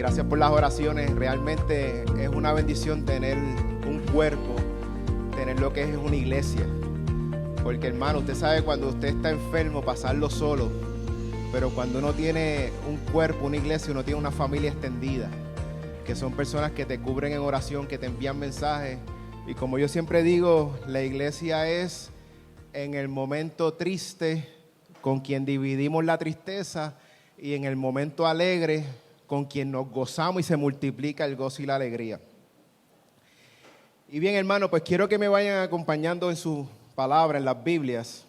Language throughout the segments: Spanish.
Gracias por las oraciones. Realmente es una bendición tener un cuerpo, tener lo que es una iglesia. Porque, hermano, usted sabe cuando usted está enfermo pasarlo solo, pero cuando uno tiene un cuerpo, una iglesia, uno tiene una familia extendida, que son personas que te cubren en oración, que te envían mensajes. Y como yo siempre digo, la iglesia es en el momento triste con quien dividimos la tristeza y en el momento alegre con quien nos gozamos y se multiplica el gozo y la alegría. Y bien, hermano, pues quiero que me vayan acompañando en su palabra, en las Biblias.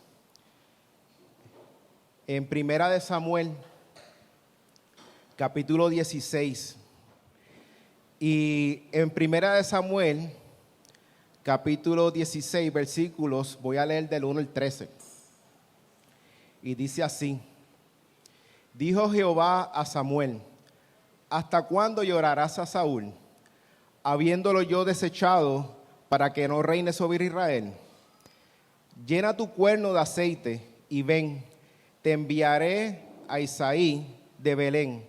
En Primera de Samuel, capítulo 16. Y en Primera de Samuel, capítulo 16, versículos, voy a leer del 1 al 13. Y dice así: Dijo Jehová a Samuel: ¿Hasta cuándo llorarás a Saúl, habiéndolo yo desechado, para que no reine sobre Israel? Llena tu cuerno de aceite y ven, te enviaré a Isaí de Belén,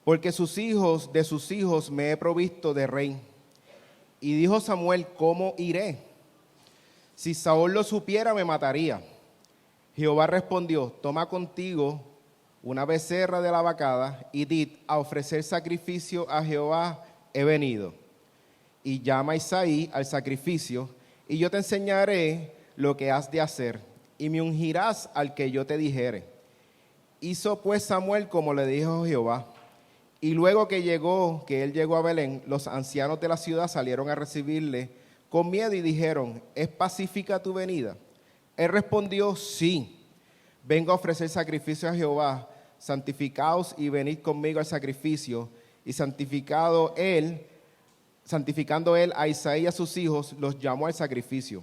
porque de sus hijos me he provisto de rey. Y dijo Samuel: ¿Cómo iré? Si Saúl lo supiera, me mataría. Jehová respondió: Toma contigo una becerra de la vacada y did: a ofrecer sacrificio a Jehová he venido. Y llama a Isaí al sacrificio, y yo te enseñaré lo que has de hacer, y me ungirás al que yo te dijere. Hizo pues Samuel como le dijo Jehová. Y luego que él llegó a Belén, los ancianos de la ciudad salieron a recibirle con miedo y dijeron: ¿Es pacífica tu venida? Él respondió: Sí, vengo a ofrecer sacrificio a Jehová. Santificaos y venid conmigo al sacrificio. Y santificando él a Isaí y a sus hijos, los llamó al sacrificio.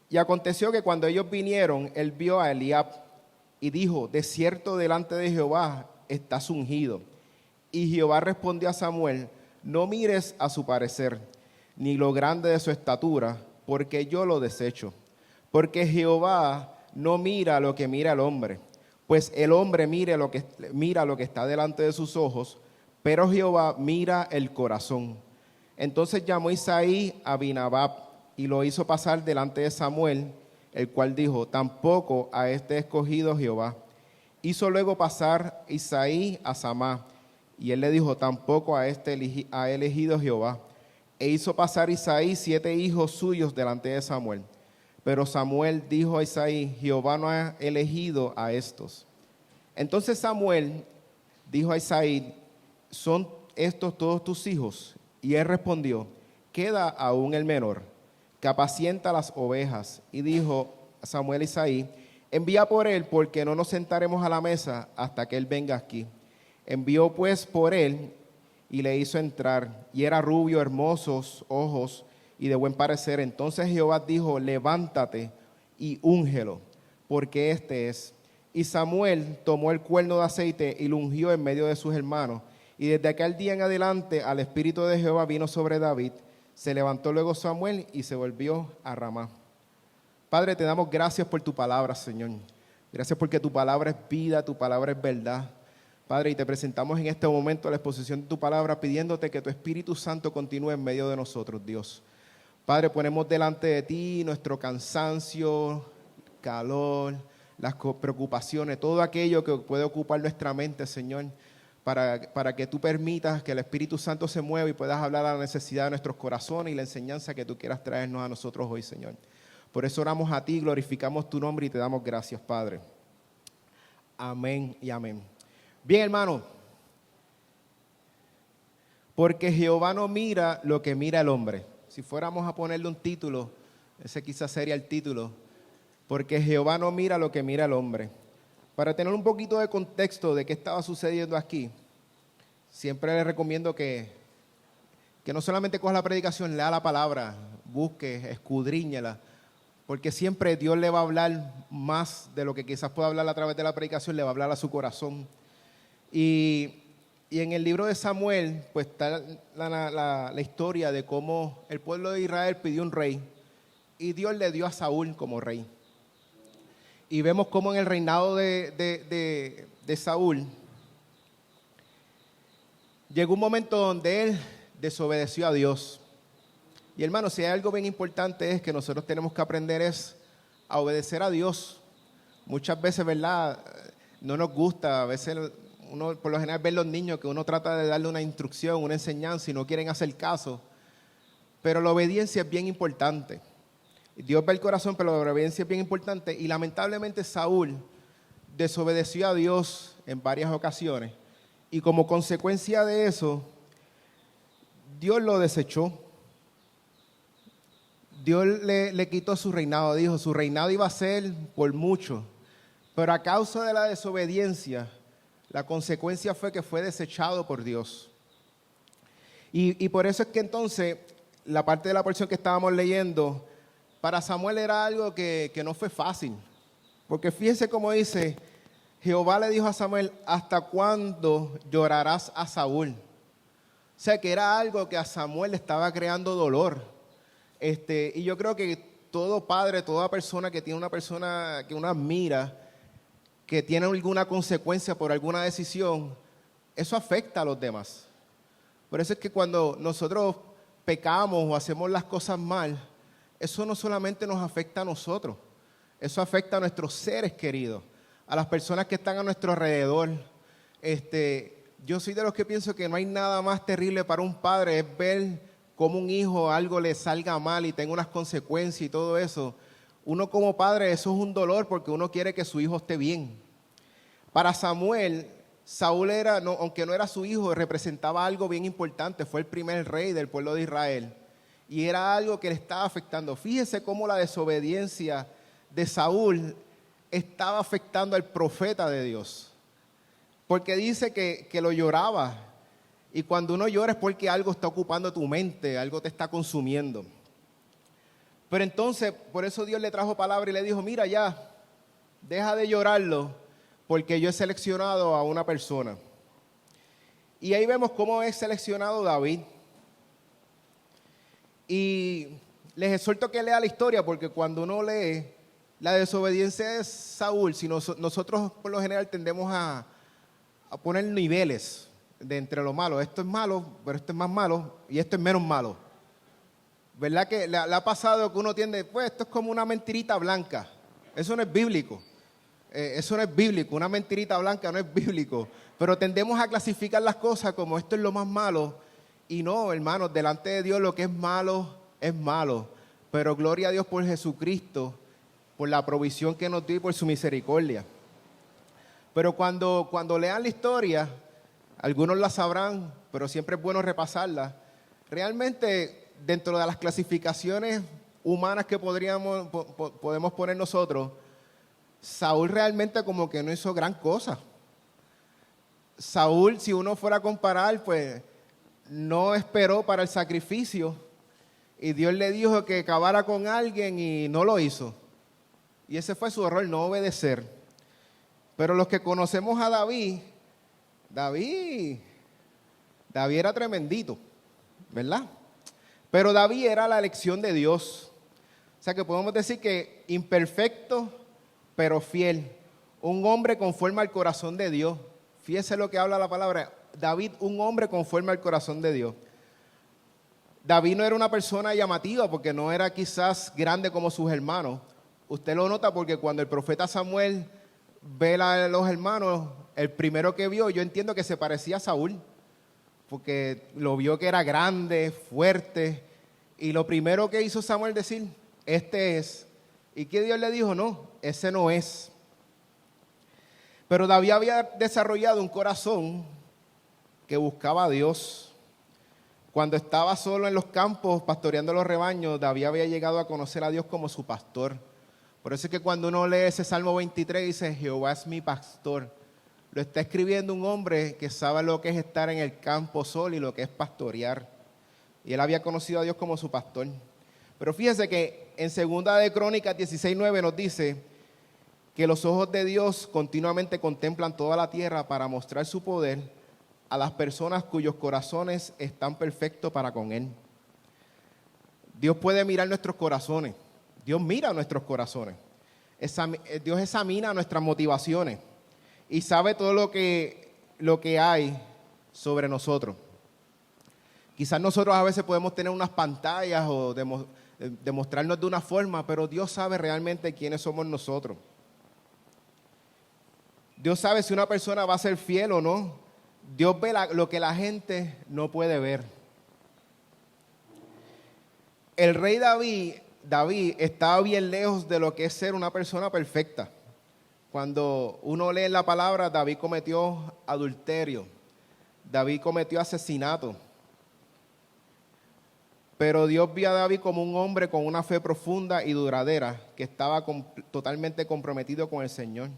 Y aconteció que cuando ellos vinieron, él vio a Eliab y dijo: De cierto delante de Jehová estás ungido. Y Jehová respondió a Samuel: No mires a su parecer, ni lo grande de su estatura, porque yo lo desecho. Porque Jehová no mira lo que mira el hombre, pues el hombre mira lo que está delante de sus ojos, pero Jehová mira el corazón. Entonces llamó Isaí a Abinadab y lo hizo pasar delante de Samuel, el cual dijo: Tampoco a este he escogido Jehová. Hizo luego pasar Isaí a Samá, y él le dijo: Tampoco a este ha elegido Jehová. E hizo pasar Isaí 7 hijos suyos delante de Samuel. Pero Samuel dijo a Isaí: Jehová no ha elegido a estos. Entonces Samuel dijo a Isaí: ¿Son estos todos tus hijos? Y él respondió: Queda aún el menor, que apacienta las ovejas. Y dijo Samuel a Isaí: Envía por él, porque no nos sentaremos a la mesa hasta que él venga aquí. Envió pues por él y le hizo entrar, y era rubio, hermosos ojos y de buen parecer. Entonces Jehová dijo: Levántate y úngelo, porque este es. Y Samuel tomó el cuerno de aceite y lo ungió en medio de sus hermanos. Y desde aquel día en adelante al Espíritu de Jehová vino sobre David. Se levantó luego Samuel y se volvió a Ramá. Padre, te damos gracias por tu palabra, Señor. Gracias porque tu palabra es vida, tu palabra es verdad. Padre, y te presentamos en este momento a la exposición de tu palabra, pidiéndote que tu Espíritu Santo continúe en medio de nosotros, Dios. Padre, ponemos delante de ti nuestro cansancio, calor, las preocupaciones, todo aquello que puede ocupar nuestra mente, Señor, para que tú permitas que el Espíritu Santo se mueva y puedas hablar a la necesidad de nuestros corazones y la enseñanza que tú quieras traernos a nosotros hoy, Señor. Por eso oramos a ti, glorificamos tu nombre y te damos gracias, Padre. Amén y amén. Bien, hermano, porque Jehová no mira lo que mira el hombre. Si fuéramos a ponerle un título, ese quizás sería el título: porque Jehová no mira lo que mira el hombre. Para tener un poquito de contexto de qué estaba sucediendo aquí, siempre les recomiendo que no solamente coja la predicación, lea la palabra, busque, escudriñela, porque siempre Dios le va a hablar más de lo que quizás pueda hablar a través de la predicación, le va a hablar a su corazón. Y en el libro de Samuel, pues está la historia de cómo el pueblo de Israel pidió un rey y Dios le dio a Saúl como rey. Y vemos cómo en el reinado de Saúl, llegó un momento donde él desobedeció a Dios. Y hermano, si hay algo bien importante es que nosotros tenemos que aprender es a obedecer a Dios. Muchas veces, ¿verdad? No nos gusta, a veces uno por lo general ve los niños que uno trata de darle una instrucción, una enseñanza y no quieren hacer caso. Pero la obediencia es bien importante. Dios ve el corazón, pero la obediencia es bien importante. Y lamentablemente Saúl desobedeció a Dios en varias ocasiones. Y como consecuencia de eso, Dios lo desechó. Dios le quitó su reinado. Dijo, su reinado iba a ser por mucho. Pero a causa de la desobediencia, la consecuencia fue que fue desechado por Dios. Y por eso es que entonces, la parte de la porción que estábamos leyendo, para Samuel era algo que no fue fácil. Porque fíjense cómo dice, Jehová le dijo a Samuel, ¿hasta cuándo llorarás a Saúl? O sea, que era algo que a Samuel le estaba creando dolor. Y yo creo que todo padre, toda persona que tiene una persona que uno admira, que tiene alguna consecuencia por alguna decisión, eso afecta a los demás. Por eso es que cuando nosotros pecamos o hacemos las cosas mal, eso no solamente nos afecta a nosotros, eso afecta a nuestros seres queridos, a las personas que están a nuestro alrededor. Yo soy de los que pienso que no hay nada más terrible para un padre, es ver cómo un hijo algo le salga mal y tenga unas consecuencias y todo eso. Uno como padre, eso es un dolor porque uno quiere que su hijo esté bien. Para Samuel, Saúl era, no, aunque no era su hijo, representaba algo bien importante. Fue el primer rey del pueblo de Israel. Y era algo que le estaba afectando. Fíjese cómo la desobediencia de Saúl estaba afectando al profeta de Dios. Porque dice que lo lloraba. Y cuando uno llora es porque algo está ocupando tu mente, algo te está consumiendo. Pero entonces, por eso Dios le trajo palabra y le dijo, mira ya, deja de llorarlo, porque yo he seleccionado a una persona. Y ahí vemos cómo es seleccionado David. Y les exhorto que lea la historia, porque cuando uno lee la desobediencia de Saúl, si nosotros por lo general tendemos a poner niveles de entre lo malo. Esto es malo, pero esto es más malo y esto es menos malo. ¿Verdad que le ha pasado que uno tiende, pues esto es como una mentirita blanca? Eso no es bíblico. Eso no es bíblico, una mentirita blanca no es bíblico. Pero tendemos a clasificar las cosas como esto es lo más malo. Y no, hermanos, delante de Dios lo que es malo, pero gloria a Dios por Jesucristo, por la provisión que nos dio y por su misericordia. Pero cuando lean la historia, algunos la sabrán, pero siempre es bueno repasarla. Realmente, dentro de las clasificaciones humanas que podemos poner nosotros, Saúl realmente como que no hizo gran cosa. Saúl, si uno fuera a comparar, pues no esperó para el sacrificio y Dios le dijo que acabara con alguien y no lo hizo. Y ese fue su error, no obedecer. Pero los que conocemos a David era tremendito, ¿verdad? Pero David era la elección de Dios. O sea que podemos decir que imperfecto, pero fiel. Un hombre conforme al corazón de Dios. Fíjese lo que habla la palabra. David, un hombre conforme al corazón de Dios. David no era una persona llamativa porque no era quizás grande como sus hermanos. Usted lo nota porque cuando el profeta Samuel ve a los hermanos, el primero que vio, yo entiendo que se parecía a Saúl, porque lo vio que era grande, fuerte, y lo primero que hizo Samuel decir, este es. ¿Y qué Dios le dijo? No, ese no es. Pero David había desarrollado un corazón que buscaba a Dios. Cuando estaba solo en los campos pastoreando los rebaños, David había llegado a conocer a Dios como su pastor. Por eso es que cuando uno lee ese Salmo 23 dice, Jehová es mi pastor. Lo está escribiendo un hombre que sabe lo que es estar en el campo solo y lo que es pastorear. Y él había conocido a Dios como su pastor. Pero fíjese que en 2 de Crónicas 16:9 nos dice que los ojos de Dios continuamente contemplan toda la tierra para mostrar su poder a las personas cuyos corazones están perfectos para con Él. Dios puede mirar nuestros corazones. Dios mira nuestros corazones. Dios examina nuestras motivaciones y sabe todo lo que hay sobre nosotros. Quizás nosotros a veces podemos tener unas pantallas o demostrarnos de una forma, pero Dios sabe realmente quiénes somos nosotros. Dios sabe si una persona va a ser fiel o no. Dios ve lo que la gente no puede ver. El rey David estaba bien lejos de lo que es ser una persona perfecta. Cuando uno lee la palabra, David cometió adulterio, David cometió asesinato. Pero Dios vio a David como un hombre con una fe profunda y duradera, que estaba totalmente comprometido con el Señor.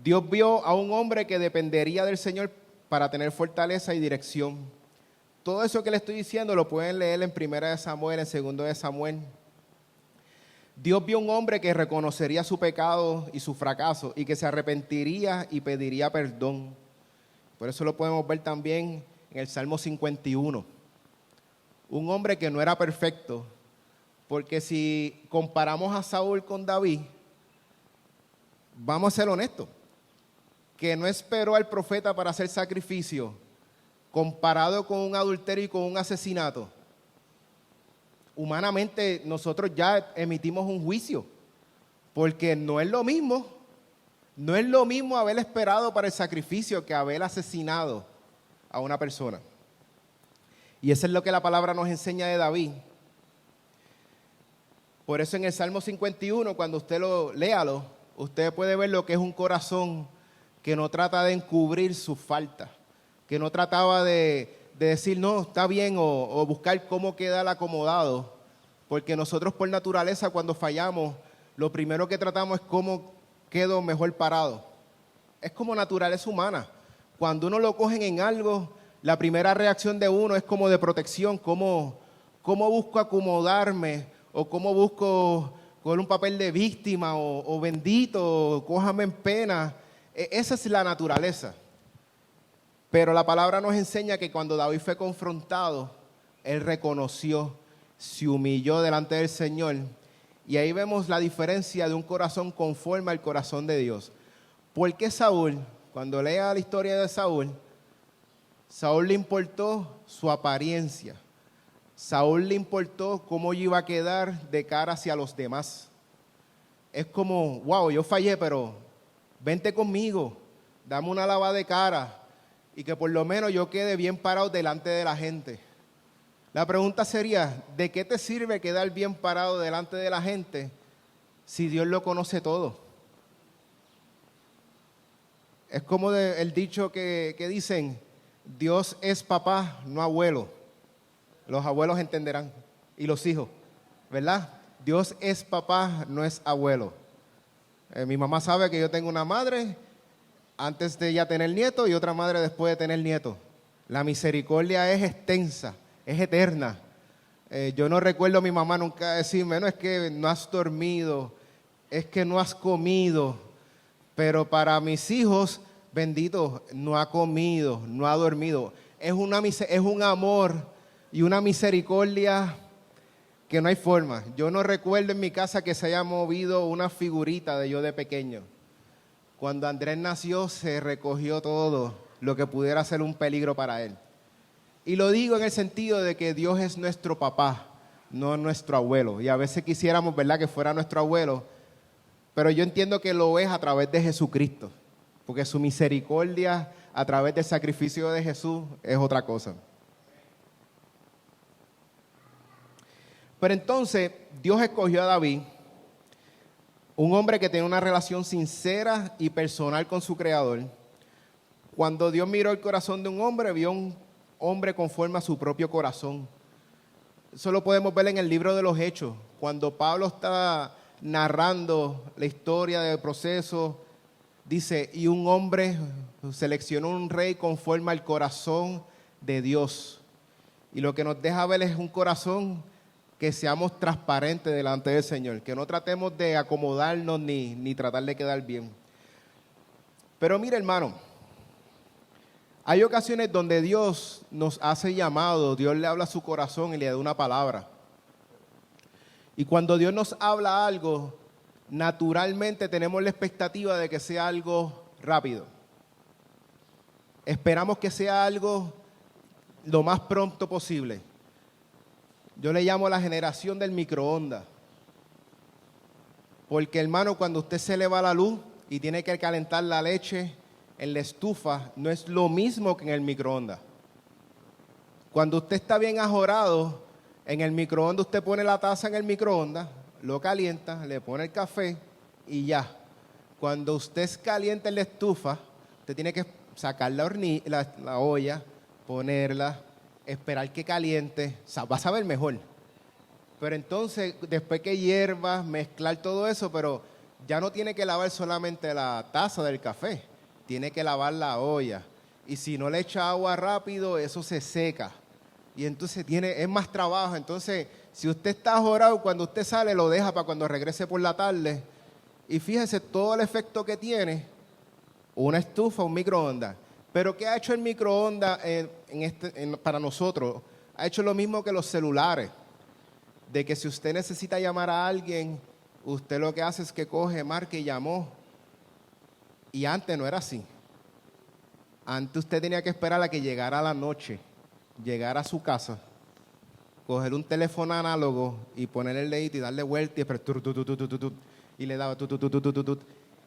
Dios vio a un hombre que dependería del Señor para tener fortaleza y dirección. Todo eso que le estoy diciendo lo pueden leer en 1 de Samuel, en 2 de Samuel. Dios vio un hombre que reconocería su pecado y su fracaso y que se arrepentiría y pediría perdón. Por eso lo podemos ver también en el Salmo 51. Un hombre que no era perfecto, porque si comparamos a Saúl con David, vamos a ser honestos, que no esperó al profeta para hacer sacrificio, comparado con un adulterio y con un asesinato. Humanamente nosotros ya emitimos un juicio, porque no es lo mismo haber esperado para el sacrificio que haber asesinado a una persona. Y eso es lo que la palabra nos enseña de David. Por eso en el Salmo 51, cuando usted léalo, usted puede ver lo que es un corazón que no trata de encubrir sus faltas, que no trataba de decir, no, está bien, o buscar cómo quedar acomodado, porque nosotros por naturaleza cuando fallamos, lo primero que tratamos es cómo quedo mejor parado. Es como naturaleza humana. Cuando uno lo cogen en algo, la primera reacción de uno es como de protección, cómo busco acomodarme, o cómo busco coger un papel de víctima, o bendito, o cójame en pena. Esa es la naturaleza. Pero la palabra nos enseña que cuando David fue confrontado, él reconoció, se humilló delante del Señor. Y ahí vemos la diferencia de un corazón conforme al corazón de Dios. Porque Saúl, cuando lea la historia de Saúl le importó su apariencia. Saúl le importó cómo iba a quedar de cara hacia los demás. Es como, wow, yo fallé, pero vente conmigo, dame una lavada de cara y que por lo menos yo quede bien parado delante de la gente. La pregunta sería, ¿de qué te sirve quedar bien parado delante de la gente si Dios lo conoce todo? Es como el dicho que dicen, Dios es papá, no abuelo. Los abuelos entenderán, y los hijos, ¿verdad? Dios es papá, no es abuelo. Mi mamá sabe que yo tengo una madre antes de ya tener nieto y otra madre después de tener nieto. La misericordia es extensa, es eterna. Yo no recuerdo a mi mamá nunca decirme, no, es que no has dormido, es que no has comido. Pero para mis hijos, bendito, no ha comido, no ha dormido. Es un amor y una misericordia que no hay forma. Yo no recuerdo en mi casa que se haya movido una figurita de yo de pequeño. Cuando Andrés nació, se recogió todo lo que pudiera ser un peligro para él. Y lo digo en el sentido de que Dios es nuestro papá, no nuestro abuelo. Y a veces quisiéramos, ¿verdad?, que fuera nuestro abuelo, pero yo entiendo que lo es a través de Jesucristo, porque su misericordia a través del sacrificio de Jesús es otra cosa. Pero entonces Dios escogió a David, un hombre que tenía una relación sincera y personal con su Creador. Cuando Dios miró el corazón de un hombre, vio un hombre conforme a su propio corazón. Eso lo podemos ver en el libro de los Hechos, cuando Pablo está narrando la historia del proceso, dice, y un hombre seleccionó un rey conforme al corazón de Dios. Y lo que nos deja ver es un corazón que seamos transparentes delante del Señor, que no tratemos de acomodarnos ni tratar de quedar bien. Pero mire, hermano, hay ocasiones donde Dios nos hace llamado, Dios le habla a su corazón y le da una palabra. Y cuando Dios nos habla algo, naturalmente tenemos la expectativa de que sea algo rápido. esperamos que sea algo lo más pronto posible. Yo le llamo la generación del microondas. Porque, hermano, cuando usted se le va la luz y tiene que calentar la leche en la estufa, no es lo mismo que en el microondas. Cuando usted está bien ajorado, en el microondas usted pone la taza en el microondas, lo calienta, le pone el café y ya. Cuando usted calienta en la estufa, usted tiene que sacar la olla, ponerla, esperar que caliente, va a saber mejor. Pero entonces, después que hierva, mezclar todo eso, pero ya no tiene que lavar solamente la taza del café, tiene que lavar la olla. Y si no le echa agua rápido, eso se seca. Y entonces es más trabajo. Entonces, si usted está ajorado, cuando usted sale, lo deja para cuando regrese por la tarde. Y fíjese todo el efecto que tiene una estufa, un microondas. Pero ¿qué ha hecho el microondas para nosotros? Ha hecho lo mismo que los celulares. De que si usted necesita llamar a alguien, usted lo que hace es que coge, marca y llamó. Y antes no era así. Antes usted tenía que esperar a que llegara la noche, llegar a su casa, coger un teléfono análogo y ponerle el dedito y darle vuelta y esperar, y le daba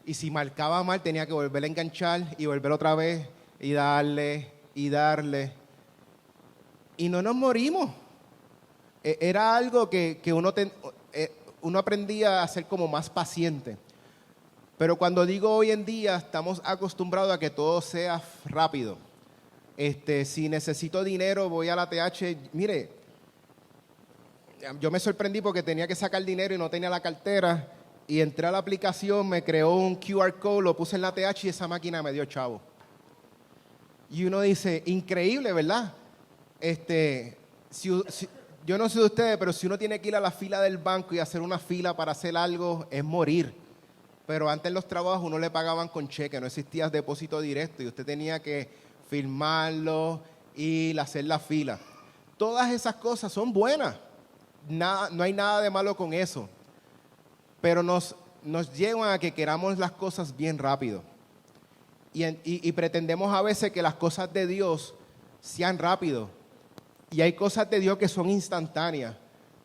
y si marcaba mal tenía que volver a enganchar y volver otra vez y darle y darle. Y no nos morimos. Era algo que uno aprendía a ser como más paciente. Pero cuando digo hoy en día, estamos acostumbrados a que todo sea rápido. Si necesito dinero, voy a la TH. Mire, yo me sorprendí porque tenía que sacar dinero y no tenía la cartera. Y entré a la aplicación, me creó un QR code, lo puse en la TH y esa máquina me dio chavo. Y uno dice, increíble, ¿verdad? Yo no sé de ustedes, pero si uno tiene que ir a la fila del banco y hacer una fila para hacer algo, es morir. Pero antes en los trabajos uno le pagaban con cheque, no existía depósito directo y usted tenía que firmarlo y hacer la fila. Todas esas cosas son buenas, no hay nada de malo con eso. Pero nos llevan a que queramos las cosas bien rápido. Y pretendemos a veces que las cosas de Dios sean rápido. Y hay cosas de Dios que son instantáneas,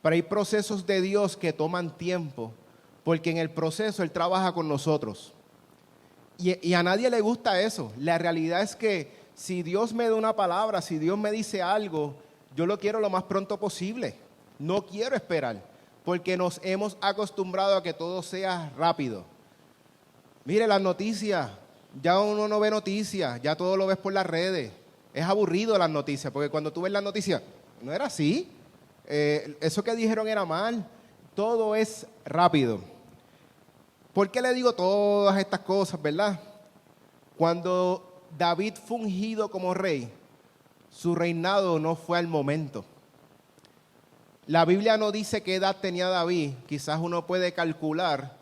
pero hay procesos de Dios que toman tiempo, porque en el proceso Él trabaja con nosotros. Y a nadie le gusta eso. La realidad es que si Dios me da una palabra, si Dios me dice algo, yo lo quiero lo más pronto posible. No quiero esperar, porque nos hemos acostumbrado a que todo sea rápido. Mire las noticias, ya uno no ve noticias, ya todo lo ves por las redes. Es aburrido las noticias, porque cuando tú ves las noticias, no era así. Eso que dijeron era mal. Todo es rápido. ¿Por qué le digo todas estas cosas, verdad? Cuando David fue ungido como rey, su reinado no fue al momento. La Biblia no dice qué edad tenía David. Quizás uno puede calcular,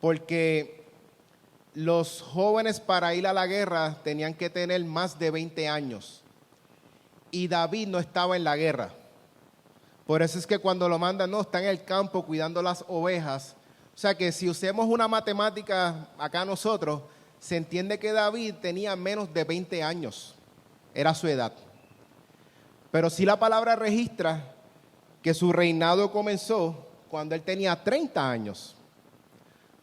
porque los jóvenes para ir a la guerra tenían que tener más de 20 años. Y David no estaba en la guerra. Por eso es que cuando lo mandan, no, está en el campo cuidando las ovejas. O sea que si usemos una matemática acá nosotros, se entiende que David tenía menos de 20 años. Era su edad. Pero sí la palabra registra que su reinado comenzó cuando él tenía 30 años.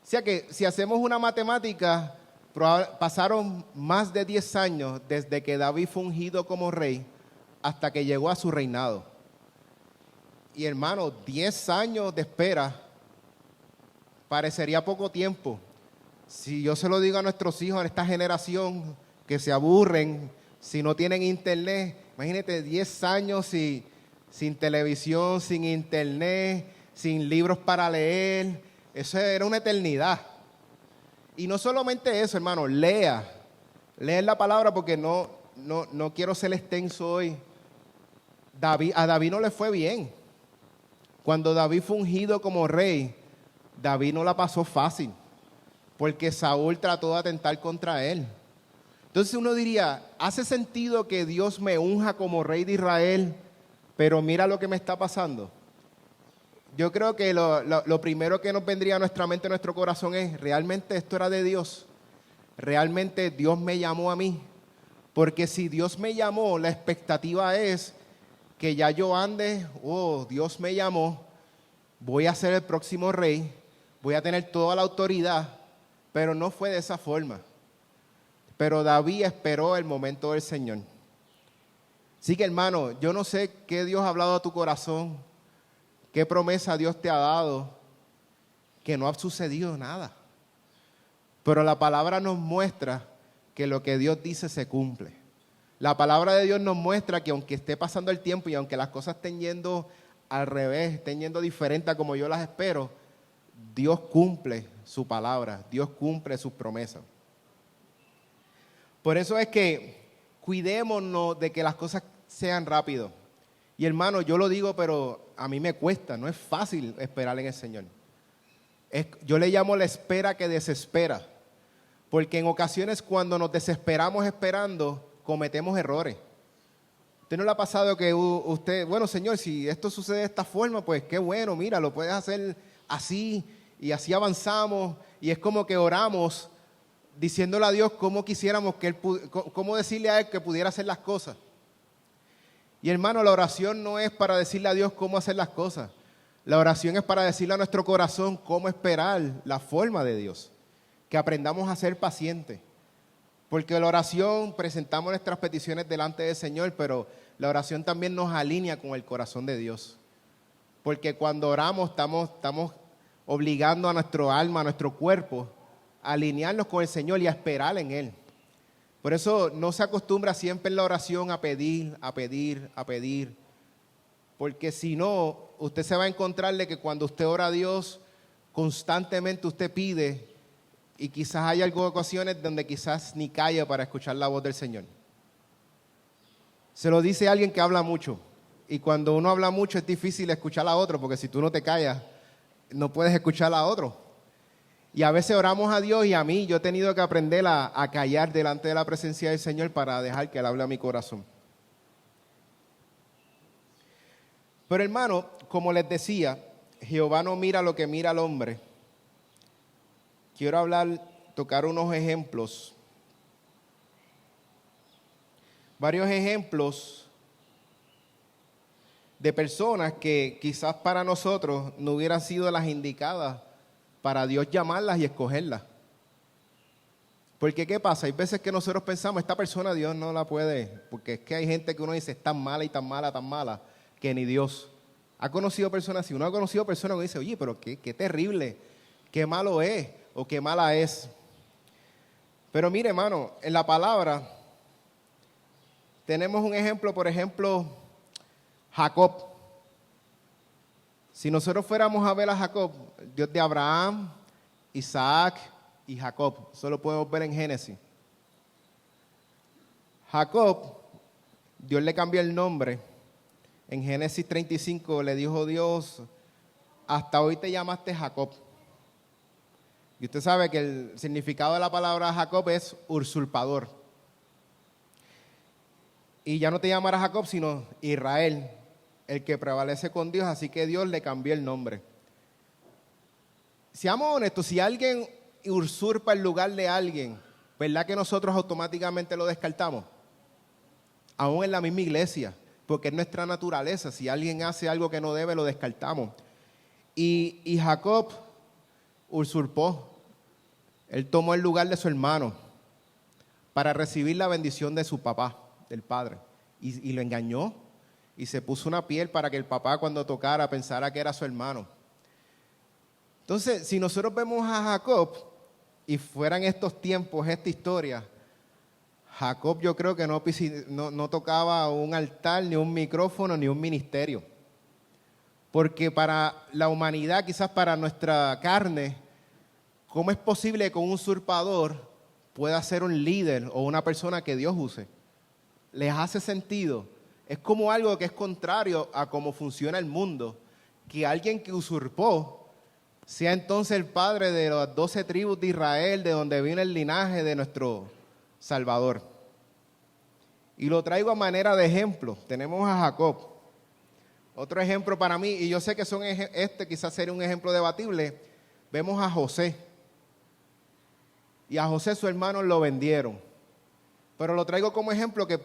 O sea que si hacemos una matemática, pasaron más de 10 años desde que David fue ungido como rey hasta que llegó a su reinado. Y hermano, 10 años de espera parecería poco tiempo. Si yo se lo digo a nuestros hijos en esta generación que se aburren, si no tienen internet, imagínate 10 años sin televisión, sin internet, sin libros para leer. Eso era una eternidad. Y no solamente eso, hermano, lea la palabra, porque no quiero ser extenso hoy. A David no le fue bien. Cuando David fue ungido como rey, David no la pasó fácil, porque Saúl trató de atentar contra él. Entonces uno diría, ¿hace sentido que Dios me unja como rey de Israel, pero mira lo que me está pasando? Yo creo que lo primero que nos vendría a nuestra mente, a nuestro corazón es, ¿realmente esto era de Dios? ¿Realmente Dios me llamó a mí? Porque si Dios me llamó, la expectativa es que ya yo ande, Dios me llamó, voy a ser el próximo rey, voy a tener toda la autoridad, pero no fue de esa forma. Pero David esperó el momento del Señor. Así que, hermano, yo no sé qué Dios ha hablado a tu corazón, qué promesa Dios te ha dado, que no ha sucedido nada. Pero la palabra nos muestra que lo que Dios dice se cumple. La palabra de Dios nos muestra que aunque esté pasando el tiempo y aunque las cosas estén yendo al revés, estén yendo diferente a como yo las espero, Dios cumple su palabra, Dios cumple sus promesas. Por eso es que cuidémonos de que las cosas sean rápido. Y hermano, yo lo digo, pero a mí me cuesta, no es fácil esperar en el Señor. Yo le llamo la espera que desespera, porque en ocasiones cuando nos desesperamos esperando, cometemos errores. ¿Usted no le ha pasado que usted, bueno, Señor, si esto sucede de esta forma, pues qué bueno, mira, lo puedes hacer así y así avanzamos? Y es como que oramos diciéndole a Dios cómo quisiéramos que Él, cómo decirle a Él que pudiera hacer las cosas. Y hermano, la oración no es para decirle a Dios cómo hacer las cosas. La oración es para decirle a nuestro corazón cómo esperar la forma de Dios. Que aprendamos a ser pacientes. Porque la oración presentamos nuestras peticiones delante del Señor, pero la oración también nos alinea con el corazón de Dios. Porque cuando oramos estamos obligando a nuestro alma, a nuestro cuerpo, a alinearnos con el Señor y a esperar en Él. Por eso no se acostumbra siempre en la oración a pedir, a pedir, a pedir. Porque si no, usted se va a encontrar de que cuando usted ora a Dios, constantemente usted pide y quizás hay algunas ocasiones donde quizás ni calla para escuchar la voz del Señor. Se lo dice alguien que habla mucho. Y cuando uno habla mucho es difícil escuchar a otro, porque si tú no te callas, no puedes escuchar a otro. Y a veces oramos a Dios y a mí, yo he tenido que aprender a callar delante de la presencia del Señor para dejar que Él hable a mi corazón. Pero hermano, como les decía, Jehová no mira lo que mira el hombre. Quiero tocar unos ejemplos. Varios ejemplos de personas que quizás para nosotros no hubieran sido las indicadas para Dios llamarlas y escogerlas. Porque ¿qué pasa? Hay veces que nosotros pensamos, esta persona Dios no la puede, porque es que hay gente que uno dice, es tan mala y tan mala, que ni Dios. ¿Ha conocido personas así? Uno ha conocido personas que dice, oye, pero qué terrible, qué malo es o qué mala es. Pero mire, hermano, en la palabra tenemos un ejemplo, por ejemplo, Jacob. Si nosotros fuéramos a ver a Jacob, Dios de Abraham, Isaac y Jacob, eso lo podemos ver en Génesis. Jacob, Dios le cambió el nombre. En Génesis 35 le dijo Dios, hasta hoy te llamaste Jacob. Y usted sabe que el significado de la palabra Jacob es usurpador. Y ya no te llamarás Jacob, sino Israel, el que prevalece con Dios, así que Dios le cambió el nombre. Seamos honestos, si alguien usurpa el lugar de alguien, ¿verdad que nosotros automáticamente lo descartamos? Aún en la misma iglesia, porque es nuestra naturaleza. Si alguien hace algo que no debe, lo descartamos. Y Jacob usurpó. Él tomó el lugar de su hermano para recibir la bendición de su papá, del padre. Y lo engañó y se puso una piel para que el papá cuando tocara pensara que era su hermano. Entonces, si nosotros vemos a Jacob y fueran estos tiempos, esta historia, Jacob yo creo que no tocaba un altar, ni un micrófono, ni un ministerio. Porque para la humanidad, quizás para nuestra carne, ¿cómo es posible que un usurpador pueda ser un líder o una persona que Dios use? ¿Les hace sentido? Es como algo que es contrario a cómo funciona el mundo, que alguien que usurpó sea entonces el padre de las 12 tribus de Israel, de donde viene el linaje de nuestro Salvador. Y lo traigo a manera de ejemplo. Tenemos a Jacob. Otro ejemplo para mí, y yo sé que quizás sería un ejemplo debatible, vemos a José. Y a José sus hermanos lo vendieron. Pero lo traigo como ejemplo que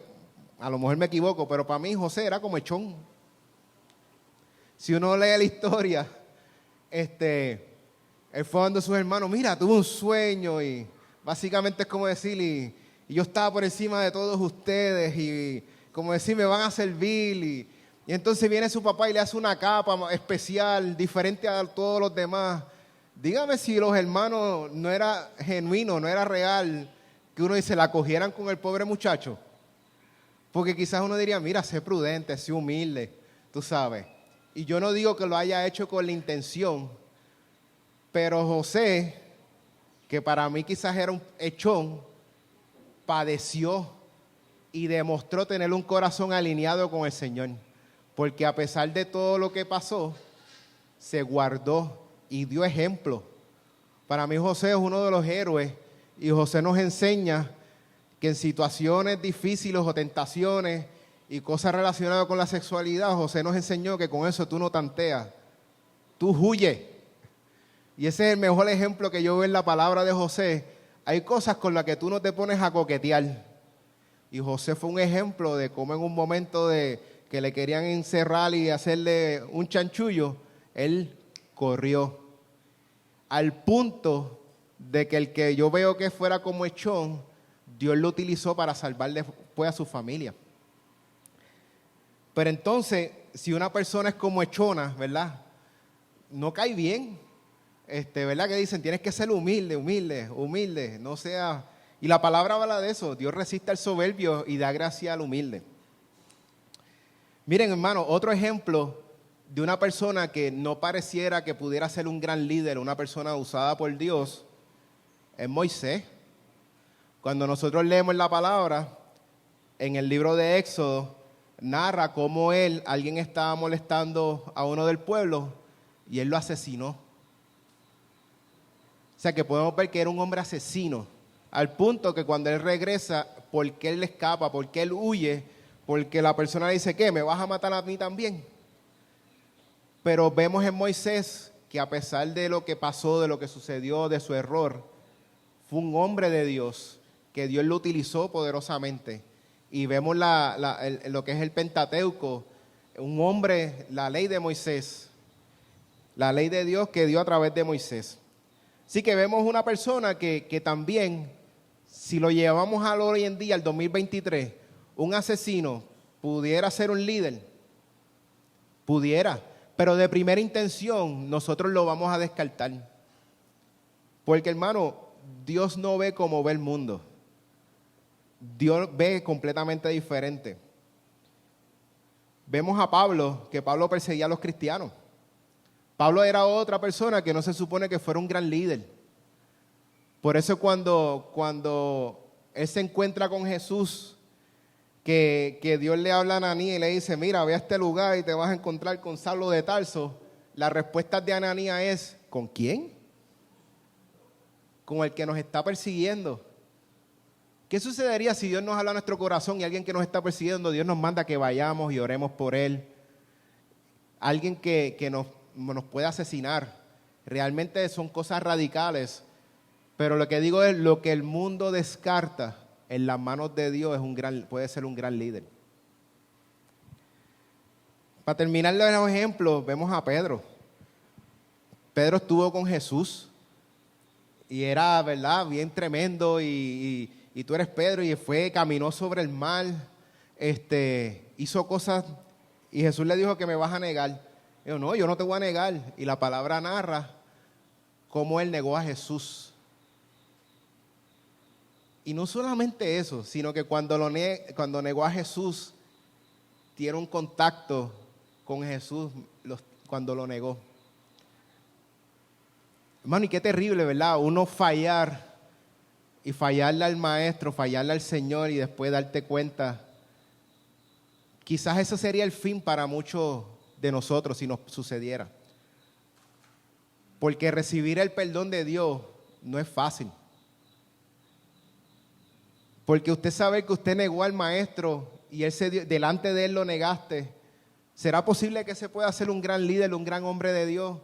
a lo mejor me equivoco, pero para mí José era como echón. Si uno lee la historia, él fue donde sus hermanos, mira, tuve un sueño y básicamente es como decir, y yo estaba por encima de todos ustedes y como decir, me van a servir y entonces viene su papá y le hace una capa especial, diferente a todos los demás. Dígame si los hermanos no era genuino, no era real, que uno dice, la cogieran con el pobre muchacho. Porque quizás uno diría, mira, sé prudente, sé humilde, tú sabes. Y yo no digo que lo haya hecho con la intención, pero José, que para mí quizás era un echón, padeció y demostró tener un corazón alineado con el Señor. Porque a pesar de todo lo que pasó, se guardó y dio ejemplo. Para mí José es uno de los héroes y José nos enseña que en situaciones difíciles o tentaciones y cosas relacionadas con la sexualidad, José nos enseñó que con eso tú no tanteas, tú huyes. Y ese es el mejor ejemplo que yo veo en la palabra de José. Hay cosas con las que tú no te pones a coquetear. Y José fue un ejemplo de cómo en un momento de que le querían encerrar y hacerle un chanchullo, él corrió. Al punto de que el que yo veo que fuera como echón, Dios lo utilizó para salvarle pues, a su familia. Pero entonces, si una persona es como echona, ¿verdad? No cae bien. ¿Verdad? Que dicen, tienes que ser humilde, humilde, humilde, no sea... Y la palabra habla de eso, Dios resiste al soberbio y da gracia al humilde. Miren, hermano, otro ejemplo de una persona que no pareciera que pudiera ser un gran líder, una persona usada por Dios, es Moisés. Cuando nosotros leemos la palabra, en el libro de Éxodo, narra cómo alguien estaba molestando a uno del pueblo y él lo asesinó. O sea que podemos ver que era un hombre asesino, al punto que cuando él regresa, ¿por qué él escapa? ¿Por qué él huye? Porque la persona le dice, ¿qué? ¿Me vas a matar a mí también? Pero vemos en Moisés que a pesar de lo que pasó, de lo que sucedió, de su error, fue un hombre de Dios, que Dios lo utilizó poderosamente. Y vemos lo que es el Pentateuco, un hombre, la ley de Moisés, la ley de Dios que dio a través de Moisés. Así que vemos una persona que también, si lo llevamos al hoy en día, al 2023, un asesino pudiera ser un líder, pudiera, pero de primera intención nosotros lo vamos a descartar. Porque hermano, Dios no ve como ve el mundo. Dios ve completamente diferente. Vemos a Pablo, que Pablo perseguía a los cristianos. Pablo era otra persona que no se supone que fuera un gran líder. Por eso cuando él se encuentra con Jesús, que Dios le habla a Ananías y le dice, mira, ve a este lugar y te vas a encontrar con Saulo de Tarso, la respuesta de Ananías es, ¿con quién? Con el que nos está persiguiendo. ¿Qué sucedería si Dios nos habla a nuestro corazón y alguien que nos está persiguiendo, Dios nos manda que vayamos y oremos por él? Alguien que nos puede asesinar. Realmente son cosas radicales. Pero lo que digo es, lo que el mundo descarta en las manos de Dios puede ser un gran líder. Para terminar los ejemplos, vemos a Pedro. Pedro estuvo con Jesús y era, ¿verdad?, bien tremendo y tú eres Pedro y caminó sobre el mar, hizo cosas y Jesús le dijo que me vas a negar. Dijo, no, yo no te voy a negar. Y la palabra narra cómo él negó a Jesús. Y no solamente eso, sino que cuando negó a Jesús, tiene un contacto con Jesús cuando lo negó. Hermano, y qué terrible, ¿verdad? Uno fallar y fallarle al maestro, fallarle al Señor y después darte cuenta. Quizás eso sería el fin para muchos de nosotros si nos sucediera. Porque recibir el perdón de Dios no es fácil. Porque usted sabe que usted negó al maestro y delante de él lo negaste. ¿Será posible que se pueda ser un gran líder, un gran hombre de Dios?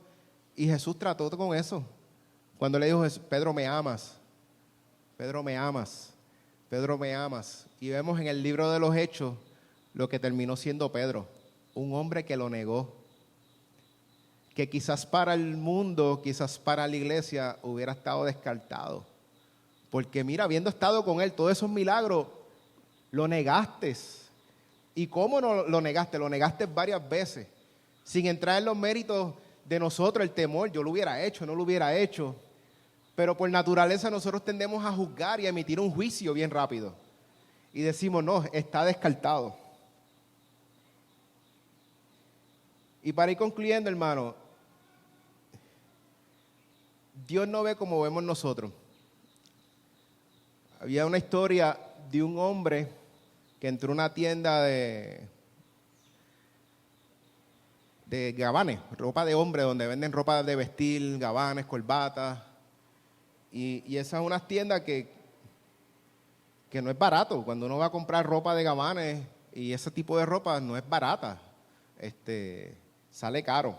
Y Jesús trató con eso. Cuando le dijo, Pedro, ¿me amas? Pedro, ¿me amas? Pedro, me amas. Y vemos en el libro de los Hechos lo que terminó siendo Pedro, un hombre que lo negó, que quizás para el mundo, quizás para la iglesia hubiera estado descartado. Porque mira, habiendo estado con él, todos esos milagros, lo negaste. ¿Y cómo no lo negaste? Lo negaste varias veces, sin entrar en los méritos de nosotros, el temor, yo lo hubiera hecho, no lo hubiera hecho. Pero por naturaleza nosotros tendemos a juzgar y a emitir un juicio bien rápido. Y decimos, no, está descartado. Y para ir concluyendo, hermano, Dios no ve como vemos nosotros. Había una historia de un hombre que entró a una tienda de gabanes, ropa de hombre, donde venden ropa de vestir, gabanes, corbatas. Y esa es una tienda que no es barato. Cuando uno va a comprar ropa de gabanes y ese tipo de ropa no es barata, sale caro.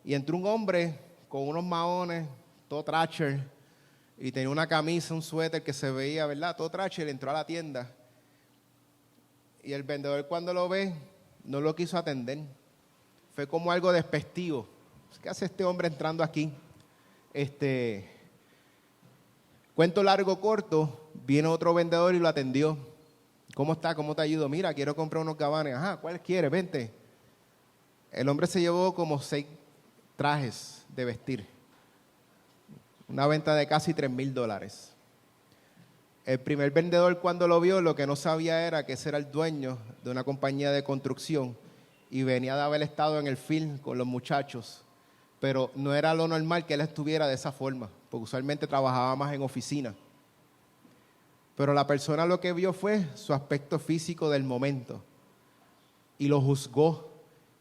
Y entró un hombre con unos maones, todo tracher, y tenía una camisa, un suéter que se veía, ¿verdad? Todo tracher, entró a la tienda. Y el vendedor, cuando lo ve, no lo quiso atender. Fue como algo despectivo. ¿Qué hace este hombre entrando aquí? Cuento largo, corto, viene otro vendedor y lo atendió. ¿Cómo está? ¿Cómo te ayudo? Mira, quiero comprar unos gabanes. Ajá, ¿cuáles quieres? Vente. El hombre se llevó como 6 trajes de vestir. Una venta de casi $3,000. El primer vendedor, cuando lo vio, lo que no sabía era que ese era el dueño de una compañía de construcción y venía de haber estado en el field con los muchachos. Pero no era lo normal que él estuviera de esa forma, porque usualmente trabajaba más en oficina. Pero la persona lo que vio fue su aspecto físico del momento y lo juzgó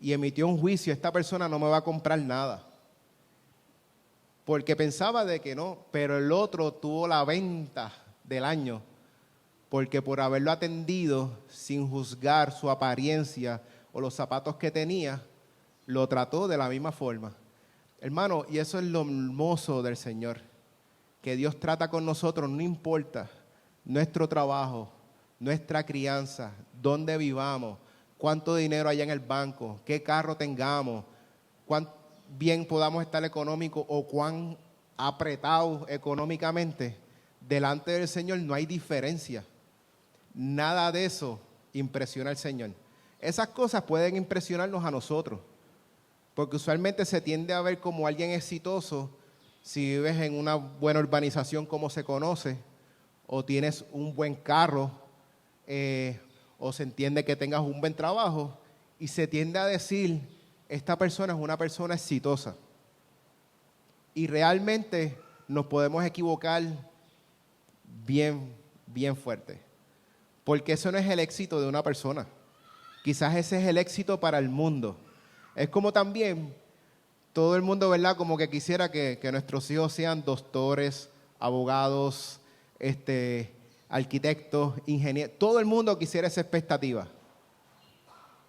y emitió un juicio: esta persona no me va a comprar nada. Porque pensaba de que no, pero el otro tuvo la venta del año, porque por haberlo atendido sin juzgar su apariencia o los zapatos que tenía, lo trató de la misma forma. Hermano, y eso es lo hermoso del Señor, que Dios trata con nosotros, no importa nuestro trabajo, nuestra crianza, dónde vivamos, cuánto dinero haya en el banco, qué carro tengamos, cuán bien podamos estar económicos o cuán apretados económicamente. Delante del Señor no hay diferencia. Nada de eso impresiona al Señor. Esas cosas pueden impresionarnos a nosotros, porque usualmente se tiende a ver como alguien exitoso si vives en una buena urbanización como se conoce, o tienes un buen carro, o se entiende que tengas un buen trabajo, y se tiende a decir, esta persona es una persona exitosa. Y realmente nos podemos equivocar bien, bien fuerte, porque eso no es el éxito de una persona. Quizás ese es el éxito para el mundo. Es como también todo el mundo, ¿verdad? Como que quisiera que nuestros hijos sean doctores, abogados, arquitectos, ingenieros. Todo el mundo quisiera esa expectativa.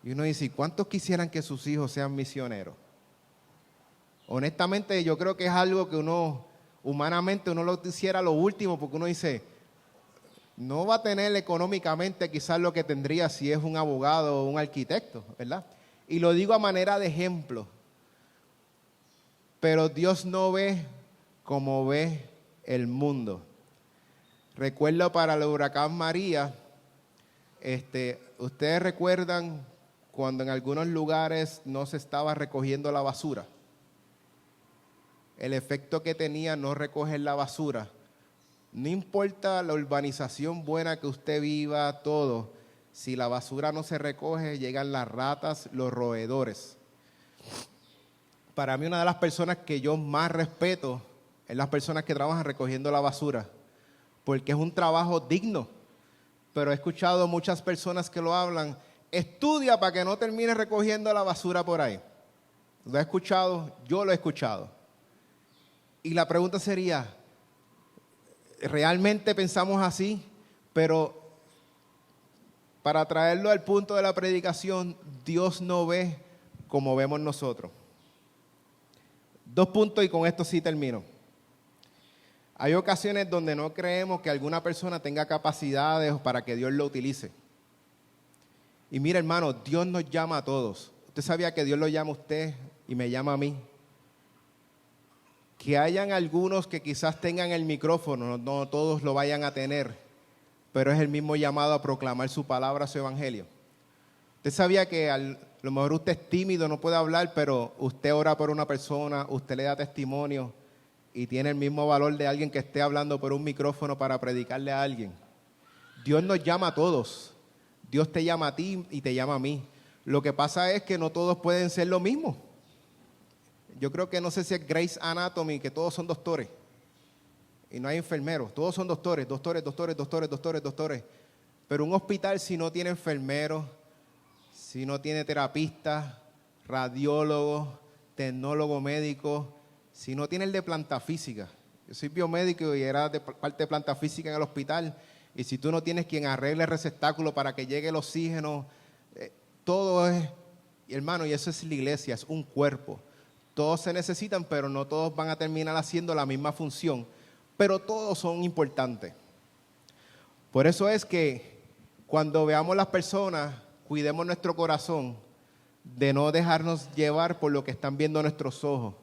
Y uno dice, ¿cuántos quisieran que sus hijos sean misioneros? Honestamente, yo creo que es algo que uno, humanamente, uno lo quisiera lo último, porque uno dice, no va a tener económicamente quizás lo que tendría si es un abogado o un arquitecto, ¿verdad? Y lo digo a manera de ejemplo. Pero Dios no ve como ve el mundo. Recuerdo para el huracán María, ustedes recuerdan cuando en algunos lugares no se estaba recogiendo la basura. El efecto que tenía no recoger la basura. No importa la urbanización buena que usted viva, todo, si la basura no se recoge, llegan las ratas, los roedores. Para mí, una de las personas que yo más respeto es las personas que trabajan recogiendo la basura, porque es un trabajo digno. Pero he escuchado muchas personas que lo hablan, estudia para que no termine recogiendo la basura por ahí. ¿Lo he escuchado? Yo lo he escuchado. Y la pregunta sería, ¿realmente pensamos así? Pero para traerlo al punto de la predicación, Dios no ve como vemos nosotros. 2 puntos y con esto sí termino. Hay ocasiones donde no creemos que alguna persona tenga capacidades para que Dios lo utilice. Y mira, hermano, Dios nos llama a todos. Usted sabía que Dios lo llama a usted y me llama a mí. Que hayan algunos que quizás tengan el micrófono, no todos lo vayan a tener, pero es el mismo llamado a proclamar su palabra, su evangelio. Usted sabía que a lo mejor usted es tímido, no puede hablar, pero usted ora por una persona, usted le da testimonio y tiene el mismo valor de alguien que esté hablando por un micrófono para predicarle a alguien. Dios nos llama a todos. Dios te llama a ti y te llama a mí. Lo que pasa es que no todos pueden ser lo mismo. Yo creo que no sé si es Grey's Anatomy, que todos son doctores y no hay enfermeros. Todos son doctores. Pero un hospital, si no tiene enfermeros, si no tiene terapistas, radiólogos, tecnólogos médicos, si no tiene el de planta física. Yo soy biomédico y era de parte de planta física en el hospital. Y si tú no tienes quien arregle el receptáculo para que llegue el oxígeno, todo es, hermano, y eso es la iglesia, es un cuerpo. Todos se necesitan, pero no todos van a terminar haciendo la misma función. Pero todos son importantes. Por eso es que cuando veamos las personas, cuidemos nuestro corazón de no dejarnos llevar por lo que están viendo nuestros ojos,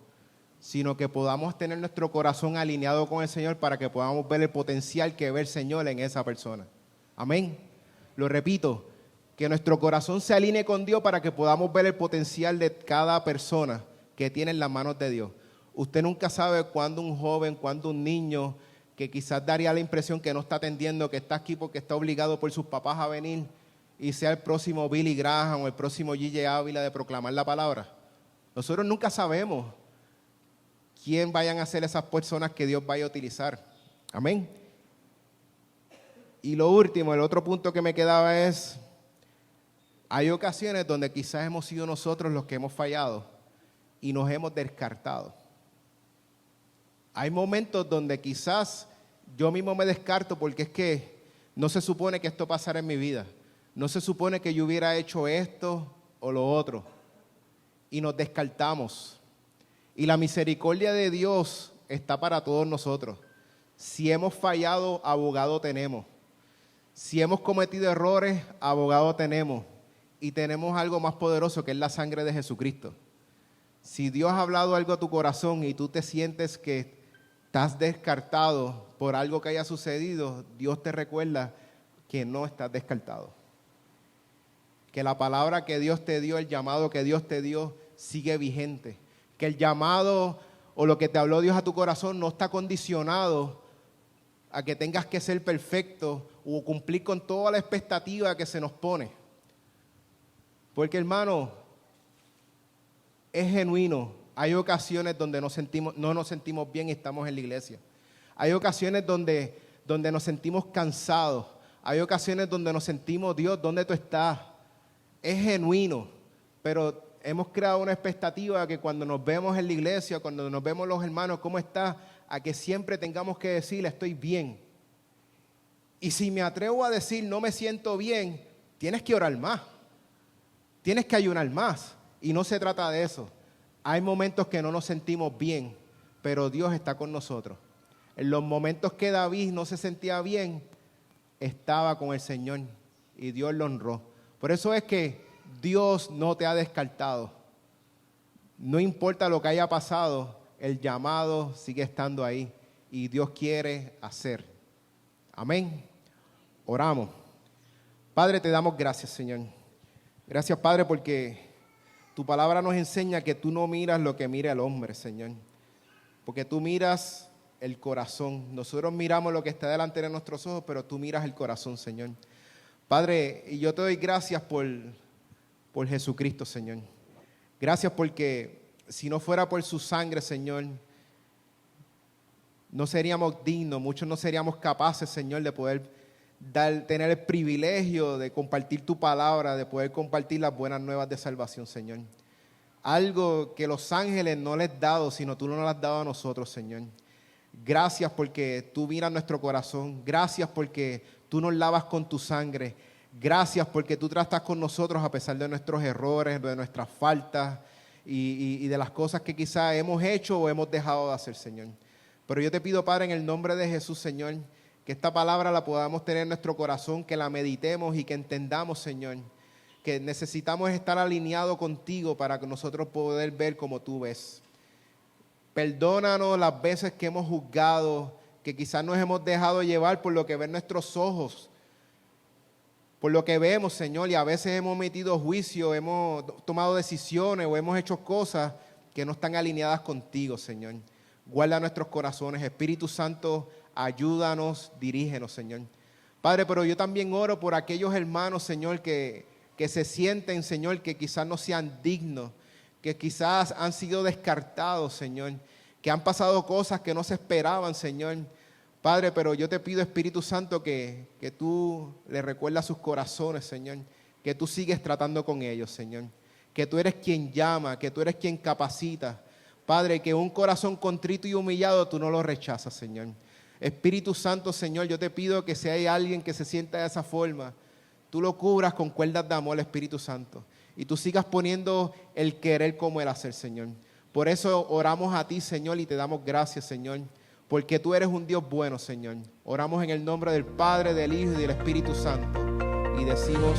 sino que podamos tener nuestro corazón alineado con el Señor para que podamos ver el potencial que ve el Señor en esa persona. Amén. Lo repito, que nuestro corazón se alinee con Dios para que podamos ver el potencial de cada persona que tiene en las manos de Dios. Usted nunca sabe cuándo un joven, cuándo un niño, que quizás daría la impresión que no está atendiendo, que está aquí porque está obligado por sus papás a venir, y sea el próximo Billy Graham o el próximo G.J. Ávila de proclamar la palabra. Nosotros nunca sabemos quién vayan a ser esas personas que Dios vaya a utilizar. Amén. Y lo último, el otro punto que me quedaba es, hay ocasiones donde quizás hemos sido nosotros los que hemos fallado y nos hemos descartado. Hay momentos donde quizás yo mismo me descarto porque es que no se supone que esto pasara en mi vida. No se supone que yo hubiera hecho esto o lo otro. Y nos descartamos. Y la misericordia de Dios está para todos nosotros. Si hemos fallado, abogado tenemos. Si hemos cometido errores, abogado tenemos. Y tenemos algo más poderoso que es la sangre de Jesucristo. Si Dios ha hablado algo a tu corazón y tú te sientes que estás descartado por algo que haya sucedido, Dios te recuerda que no estás descartado. Que la palabra que Dios te dio, el llamado que Dios te dio, sigue vigente. Que el llamado o lo que te habló Dios a tu corazón no está condicionado a que tengas que ser perfecto o cumplir con toda la expectativa que se nos pone. Porque, hermano, es genuino. Hay ocasiones donde no nos sentimos bien y estamos en la iglesia. Hay ocasiones donde nos sentimos cansados. Hay ocasiones donde nos sentimos, Dios, ¿dónde tú estás? Es genuino, pero hemos creado una expectativa que cuando nos vemos en la iglesia, cuando nos vemos los hermanos, ¿cómo está? A que siempre tengamos que decirle, estoy bien. Y si me atrevo a decir, no me siento bien, tienes que orar más. Tienes que ayunar más. Y no se trata de eso. Hay momentos que no nos sentimos bien, pero Dios está con nosotros. En los momentos que David no se sentía bien, estaba con el Señor y Dios lo honró. Por eso es que Dios no te ha descartado. No importa lo que haya pasado, el llamado sigue estando ahí y Dios quiere hacer. Amén. Oramos. Padre, te damos gracias, Señor. Gracias, Padre, porque tu palabra nos enseña que tú no miras lo que mira el hombre, Señor. Porque tú miras el corazón. Nosotros miramos lo que está delante de nuestros ojos, pero tú miras el corazón, Señor. Padre, y yo te doy gracias por Jesucristo, Señor. Gracias porque si no fuera por su sangre, Señor, no seríamos dignos, muchos no seríamos capaces, Señor, de poder tener el privilegio de compartir tu palabra, de poder compartir las buenas nuevas de salvación, Señor. Algo que los ángeles no les has dado, sino tú no nos lo has dado a nosotros, Señor. Gracias porque tú miras nuestro corazón. Gracias porque tú nos lavas con tu sangre. Gracias porque tú tratas con nosotros a pesar de nuestros errores, de nuestras faltas y de las cosas que quizás hemos hecho o hemos dejado de hacer, Señor. Pero yo te pido, Padre, en el nombre de Jesús, Señor, que esta palabra la podamos tener en nuestro corazón, que la meditemos y que entendamos, Señor, que necesitamos estar alineados contigo para que nosotros poder ver como tú ves. Perdónanos las veces que hemos juzgado, que quizás nos hemos dejado llevar por lo que ven nuestros ojos, por lo que vemos, Señor, y a veces hemos emitido juicio, hemos tomado decisiones o hemos hecho cosas que no están alineadas contigo, Señor. Guarda nuestros corazones. Espíritu Santo, ayúdanos, dirígenos, Señor. Padre, pero yo también oro por aquellos hermanos, Señor, que se sienten, Señor, que quizás no sean dignos, que quizás han sido descartados, Señor, que han pasado cosas que no se esperaban, Señor. Padre, pero yo te pido, Espíritu Santo, que tú le recuerdas sus corazones, Señor, que tú sigues tratando con ellos, Señor, que tú eres quien llama, que tú eres quien capacita. Padre, que un corazón contrito y humillado tú no lo rechazas, Señor. Espíritu Santo, Señor, yo te pido que si hay alguien que se sienta de esa forma, tú lo cubras con cuerdas de amor, Espíritu Santo, y tú sigas poniendo el querer como el hacer, Señor. Por eso oramos a ti, Señor, y te damos gracias, Señor, porque tú eres un Dios bueno, Señor. Oramos en el nombre del Padre, del Hijo y del Espíritu Santo, y decimos